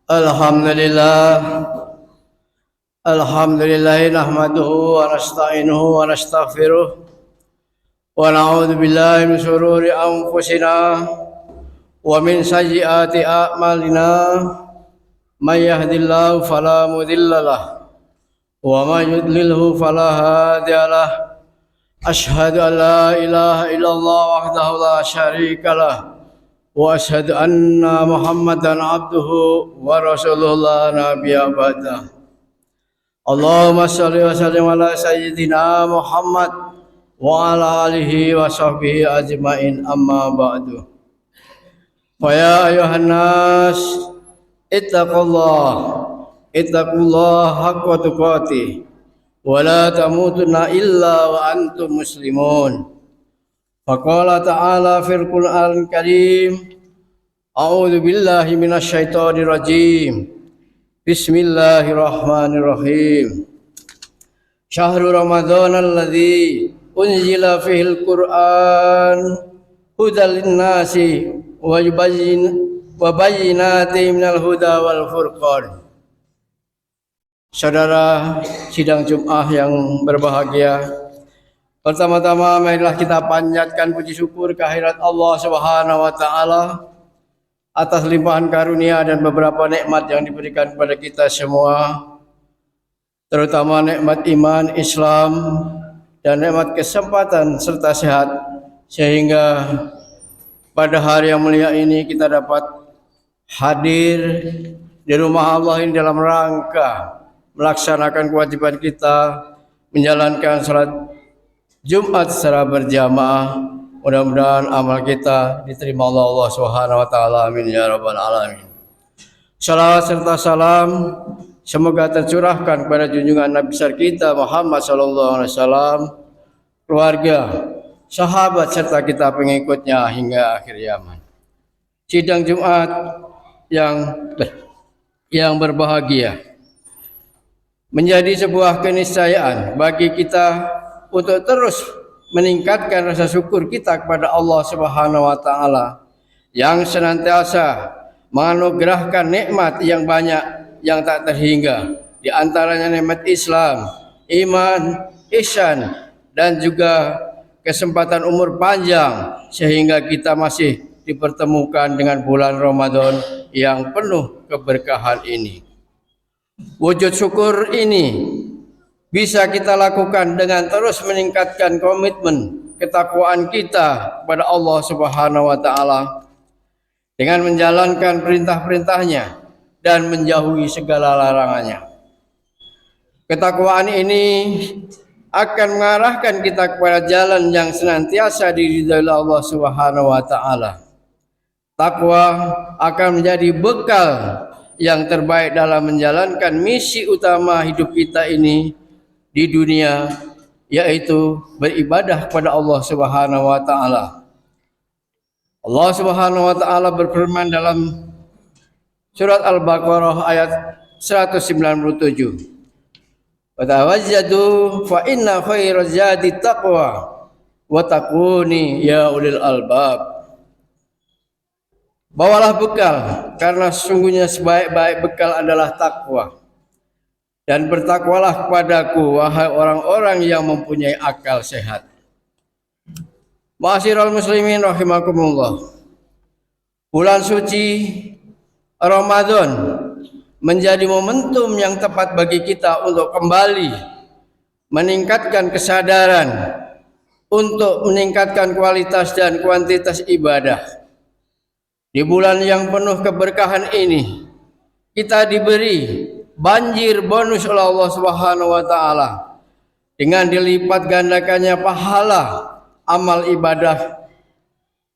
Alhamdulillah Alhamdulillah nahmaduhu wa nasta'inuhu wa nastaghfiruh wa na'udzu billahi min shururi anfusina wa min sayyiati a'malina may yahdihillahu fala mudilla lahu wa may yudlilhu fala hadiya lahu asyhadu an la ilaha illallah wahdahu la syarika lahu wa asyhadu anna Muhammadan abduhu wa rasuluhu la nabiyya ba'dah. Allahumma shalli wa sallim ala sayyidina Muhammad wa ala alihi wa sahbihi ajmain, amma ba'du. Fa ya ayuhan nas ittaqullaha haqqa tuqatih wa la tamutunna illa wa antum muslimun. Faqala ta'ala fil Qur'anil Karim, a'udzu billahi minasy syaithanir rajim. Bismillahirrahmanirrahim. Syahrul Ramadhanal ladzi unzila fihil Qur'an hudal linnasi wa bayyinatin minal huda wal furqan. Saudara sidang Jumat yang berbahagia, pertama-tama marilah kita panjatkan puji syukur kehadirat Allah Subhanahu wa taala atas limpahan karunia dan beberapa nikmat yang diberikan kepada kita semua, terutama nikmat iman, Islam, dan nikmat kesempatan serta sehat, sehingga pada hari yang mulia ini kita dapat hadir di rumah Allah ini dalam rangka melaksanakan kewajiban kita menjalankan salat Jumat secara berjamaah. Mudah-mudahan amal kita diterima Allah Subhanahu wa taala. Amin ya rabbal alamin. Salawat serta salam semoga tercurahkan kepada junjungan Nabi besar kita Muhammad sallallahu alaihi wasallam, keluarga, sahabat serta kita pengikutnya hingga akhir zaman. Sidang Jumat yang berbahagia, menjadi sebuah keniscayaan bagi kita untuk terus meningkatkan rasa syukur kita kepada Allah Subhanahu wa taala yang senantiasa menganugerahkan nikmat yang banyak yang tak terhingga, di antaranya nikmat Islam, iman, ihsan, dan juga kesempatan umur panjang sehingga kita masih dipertemukan dengan bulan Ramadan yang penuh keberkahan ini. Wujud syukur ini bisa kita lakukan dengan terus meningkatkan komitmen ketakwaan kita kepada Allah Subhanahu wa taala dengan menjalankan perintah-perintahnya dan menjauhi segala larangannya. Ketakwaan ini akan mengarahkan kita kepada jalan yang senantiasa diridhai Allah Subhanahu wa taala. Takwa akan menjadi bekal yang terbaik dalam menjalankan misi utama hidup kita ini di dunia, yaitu beribadah kepada Allah Subhanahu wa taala. Allah Subhanahu wa taala berfirman dalam surat Al-Baqarah ayat 197. Wa tawajjadu fa inna khairaz zadi taqwa wa taquni ya ulil albab. Bawalah bekal, karena sesungguhnya sebaik-baik bekal adalah takwa. Dan bertakwalah kepadaku, wahai orang-orang yang mempunyai akal sehat. Ma'asyiral muslimin rahimakumullah. Bulan suci Ramadan menjadi momentum yang tepat bagi kita untuk kembali meningkatkan kesadaran untuk meningkatkan kualitas dan kuantitas ibadah. Di bulan yang penuh keberkahan ini, kita diberi banjir bonus oleh Allah Subhanahu wa taala dengan dilipat gandakannya pahala amal ibadah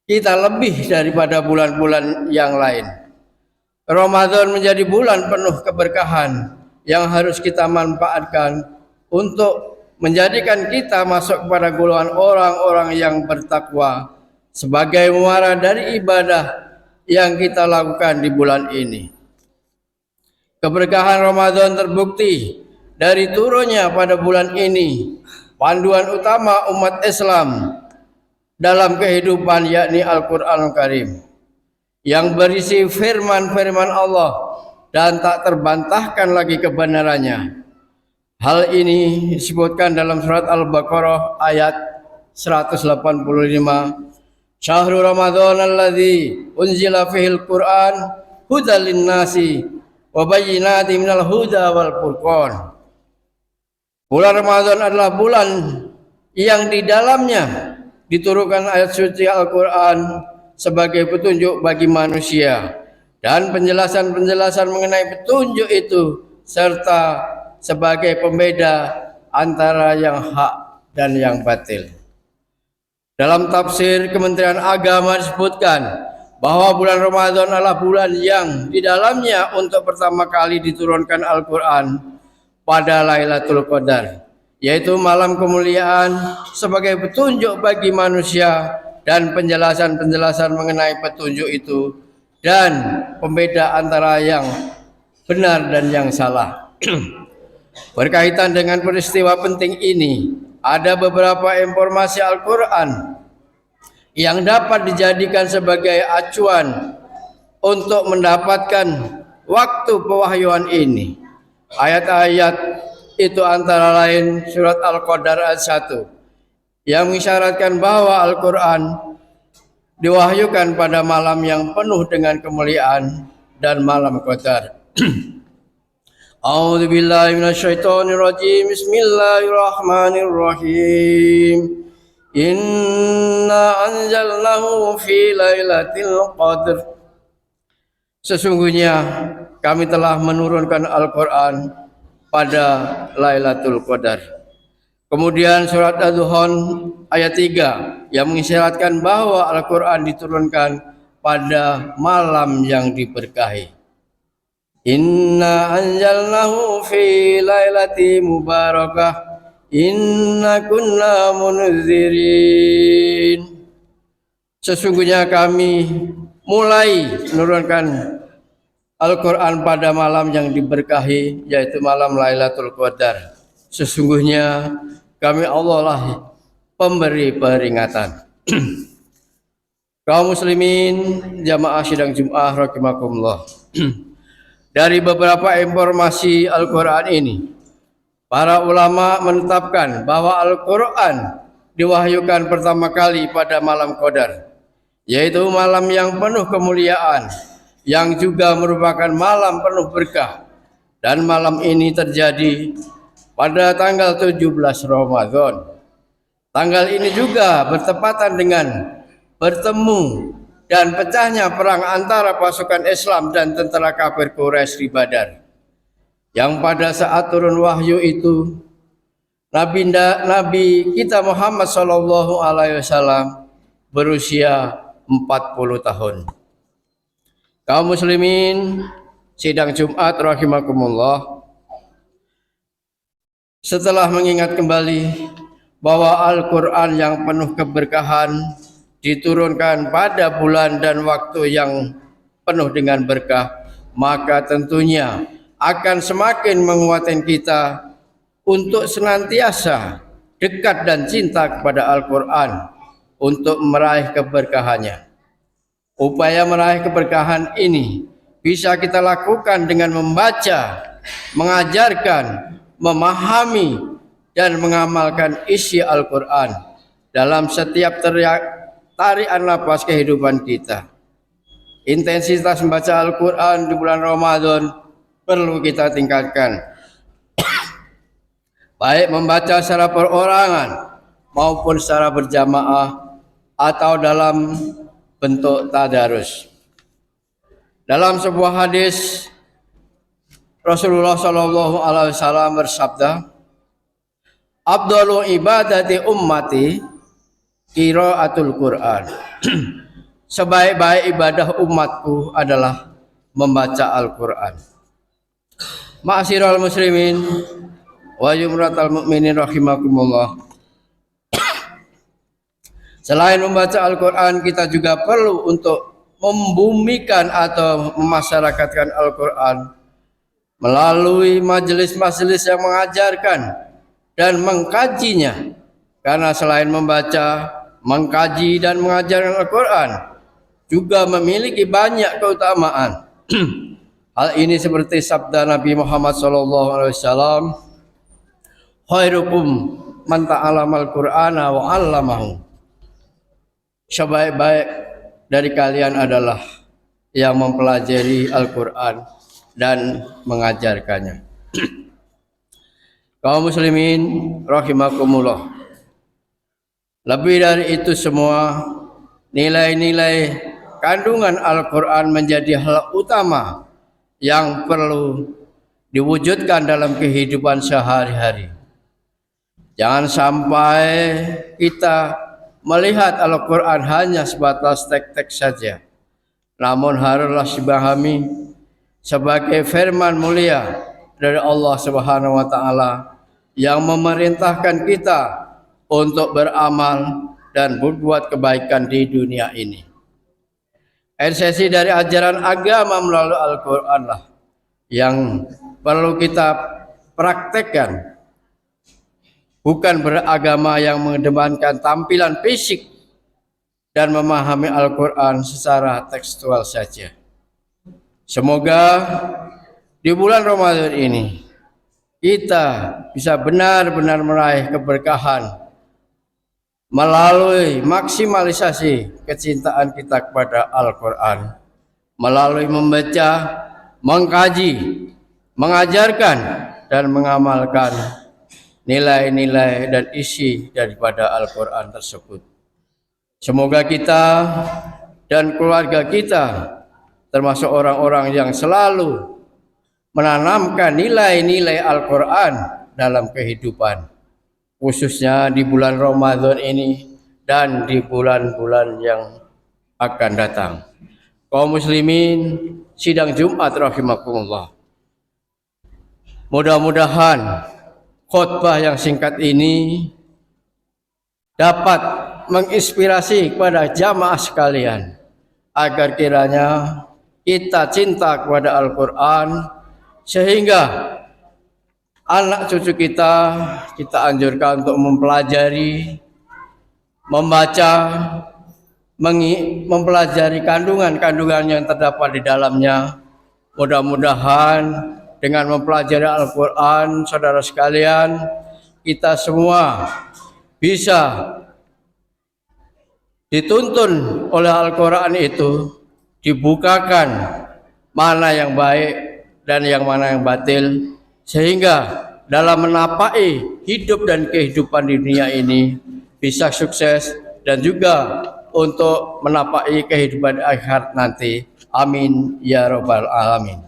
kita lebih daripada bulan-bulan yang lain. Ramadan menjadi bulan penuh keberkahan yang harus kita manfaatkan untuk menjadikan kita masuk kepada golongan orang-orang yang bertakwa sebagai muara dari ibadah yang kita lakukan di bulan ini. Keberkahan Ramadan terbukti dari turunnya pada bulan ini panduan utama umat Islam dalam kehidupan, yakni Al-Qur'anul Karim, yang berisi firman-firman Allah dan tak terbantahkan lagi kebenarannya. Hal ini disebutkan dalam surat Al-Baqarah ayat 185. Syahrul Ramadan alladzi unzila fihil Qur'an hudal linnasi wa bayyinatin minal huda wal furqan. Bulan Ramadan adalah bulan yang di dalamnya diturunkan ayat suci Al-Qur'an sebagai petunjuk bagi manusia dan penjelasan-penjelasan mengenai petunjuk itu serta sebagai pembeda antara yang hak dan yang batil. Dalam tafsir Kementerian Agama disebutkan bahwa bulan Ramadan adalah bulan yang di dalamnya untuk pertama kali diturunkan Al-Quran pada Lailatul Qadar, yaitu malam kemuliaan sebagai petunjuk bagi manusia dan penjelasan-penjelasan mengenai petunjuk itu dan pembeda antara yang benar dan yang salah. Berkaitan dengan peristiwa penting ini, ada beberapa informasi Al-Quran yang dapat dijadikan sebagai acuan untuk mendapatkan waktu pewahyuan ini. Ayat-ayat itu antara lain surat Al-Qadar ayat 1 yang mengisyaratkan bahwa Al-Quran diwahyukan pada malam yang penuh dengan kemuliaan dan malam Qadar. A'udzu billahi minasyaitonir rajim. Bismillahirrahmanirrahim. Inna anzalnahu fi lailatul qadr. Sesungguhnya kami telah menurunkan Al-Quran pada Lailatul Qadar. Kemudian surat Ad-Duhan ayat 3 yang mengisyaratkan bahwa Al-Quran diturunkan pada malam yang diberkahi. Inna anzalnahu fi lailati mubarakah inna kunna munzirin. Sesungguhnya kami mulai menurunkan Al-Quran pada malam yang diberkahi, yaitu malam Lailatul Qadar. Sesungguhnya kami Allah lah pemberi peringatan. Kaum muslimin jamaah sidang Jumat rahimakumullah. Dari beberapa informasi Al-Quran ini, para ulama menetapkan bahwa Al-Quran diwahyukan pertama kali pada malam Qadar, yaitu malam yang penuh kemuliaan, yang juga merupakan malam penuh berkah. Dan malam ini terjadi pada tanggal 17 Ramadan. Tanggal ini juga bertepatan dengan bertemu dan pecahnya perang antara pasukan Islam dan tentara kafir Quraisy di Badar. Yang pada saat turun wahyu itu Nabi kita Muhammad SAW berusia 40 tahun. Kaum muslimin sidang Jumat rahimakumullah, setelah mengingat kembali bahwa Al-Quran yang penuh keberkahan diturunkan pada bulan dan waktu yang penuh dengan berkah, maka tentunya akan semakin menguatkan kita untuk senantiasa dekat dan cinta kepada Al-Quran untuk meraih keberkahannya. Upaya meraih keberkahan ini bisa kita lakukan dengan membaca, mengajarkan, memahami, dan mengamalkan isi Al-Quran dalam setiap tarian nafas kehidupan kita. Intensitas membaca Al-Quran di bulan Ramadan perlu kita tingkatkan, baik membaca secara perorangan maupun secara berjamaah atau dalam bentuk tadarus. Dalam sebuah hadis Rasulullah SAW bersabda, "Afdalu ibadati ummati qiraatul Quran." Sebaik-baik ibadah umatku adalah membaca Al-Quran. Ma'asyiral muslimin wa jumratal mu'minin rahimakumullah. Selain membaca Al-Quran, kita juga perlu untuk membumikan atau memasyarakatkan Al-Quran melalui majelis-majelis yang mengajarkan dan mengkajinya. Karena selain membaca, mengkaji dan mengajarkan Al-Quran juga memiliki banyak keutamaan. Hal ini seperti sabda Nabi Muhammad SAW, khairukum man ta'alamal Qur'ana wa 'allamahu. Sebaik-baik dari kalian adalah yang mempelajari Al-Qur'an dan mengajarkannya. Kaum muslimin rahimakumullah. Lebih dari itu semua, nilai-nilai kandungan Al-Qur'an menjadi hal utama yang perlu diwujudkan dalam kehidupan sehari-hari. Jangan sampai kita melihat Al-Quran hanya sebatas teks-teks saja, namun haruslah dipahami sebagai firman mulia dari Allah Subhanahu wa taala yang memerintahkan kita untuk beramal dan berbuat kebaikan di dunia ini. Esensi dari ajaran agama melalui Al-Quran lah yang perlu kita praktekkan. Bukan beragama yang mengedepankan tampilan fisik dan memahami Al-Quran secara tekstual saja. Semoga di bulan Ramadan ini kita bisa benar-benar meraih keberkahan melalui maksimalisasi kecintaan kita kepada Al-Quran, melalui membaca, mengkaji, mengajarkan, dan mengamalkan nilai-nilai dan isi daripada Al-Quran tersebut. Semoga kita dan keluarga kita termasuk orang-orang yang selalu menanamkan nilai-nilai Al-Quran dalam kehidupan, khususnya di bulan Ramadan ini dan di bulan-bulan yang akan datang. Kaum muslimin sidang Jumat rahimakumullah. Mudah-mudahan khutbah yang singkat ini dapat menginspirasi kepada jamaah sekalian agar kiranya kita cinta kepada Al-Quran sehingga anak cucu kita anjurkan untuk mempelajari, membaca, mempelajari kandungan-kandungan yang terdapat di dalamnya. Mudah-mudahan dengan mempelajari Al-Quran, saudara sekalian, kita semua bisa dituntun oleh Al-Quran itu, dibukakan mana yang baik dan yang mana yang batil, sehingga dalam menapai hidup dan kehidupan di dunia ini bisa sukses dan juga untuk menapai kehidupan akhirat nanti. Amin ya rabbal alamin.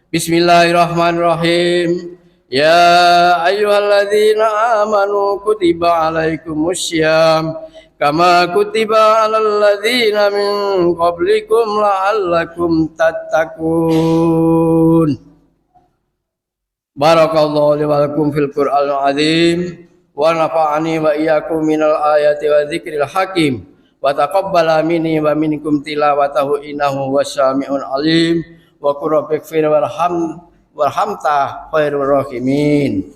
Bismillahirrahmanirrahim. Ya ayyuhalladzina amanu kutiba alaikumussyam kama kutiba alal ladzina min qablikum la'allakum tattaqun. Barakallahu li wa lakum fil Qur'anil azim wa nafa'ani wa iyyakum minal ayati wa dzikril hakim wa taqabbala minni wa minkum tilawatahu innahu wassami'un alim wa qur rabbighfir warhamta khairur rahimin.